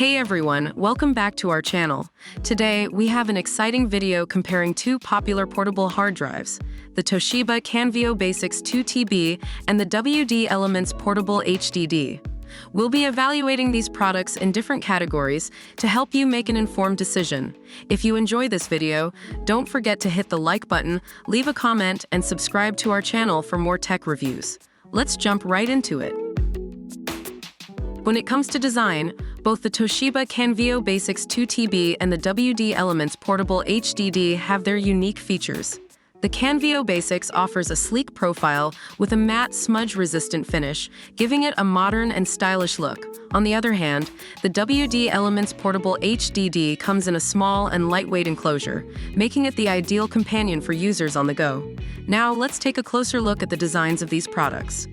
Hey everyone, welcome back to our channel. Today, we have an exciting video comparing two popular portable hard drives, the Toshiba Canvio Basics 2TB and the WD Elements Portable HDD. We'll be evaluating these products in different categories to help you make an informed decision. If you enjoy this video, don't forget to hit the like button, leave a comment, and subscribe to our channel for more tech reviews. Let's jump right into it. When it comes to design, both the Toshiba Canvio Basics 2TB and the WD Elements Portable HDD have their unique features. The Canvio Basics offers a sleek profile with a matte, smudge-resistant finish, giving it a modern and stylish look. On the other hand, the WD Elements Portable HDD comes in a small and lightweight enclosure, making it the ideal companion for users on the go. Now, let's take a closer look at the designs of these products.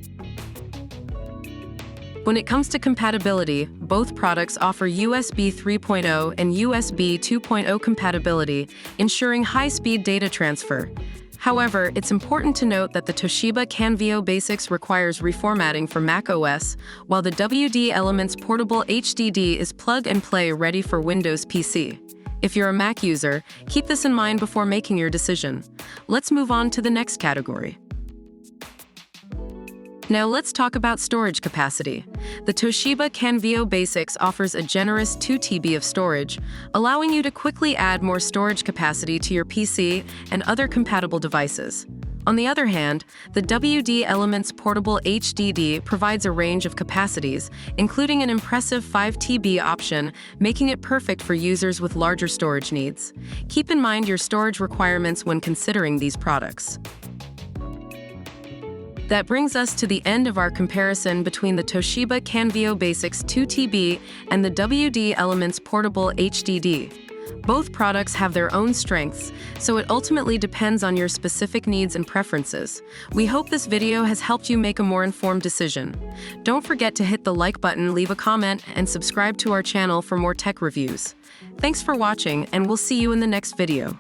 When it comes to compatibility, both products offer USB 3.0 and USB 2.0 compatibility, ensuring high-speed data transfer. However, it's important to note that the Toshiba Canvio Basics requires reformatting for macOS, while the WD Elements Portable HDD is plug-and-play ready for Windows PC. If you're a Mac user, keep this in mind before making your decision. Let's move on to the next category. Now let's talk about storage capacity. The Toshiba Canvio Basics offers a generous 2 TB of storage, allowing you to quickly add more storage capacity to your PC and other compatible devices. On the other hand, the WD Elements Portable HDD provides a range of capacities, including an impressive 5 TB option, making it perfect for users with larger storage needs. Keep in mind your storage requirements when considering these products. That brings us to the end of our comparison between the Toshiba Canvio Basics 2TB and the WD Elements Portable HDD. Both products have their own strengths, so it ultimately depends on your specific needs and preferences. We hope this video has helped you make a more informed decision. Don't forget to hit the like button, leave a comment, and subscribe to our channel for more tech reviews. Thanks for watching, and we'll see you in the next video.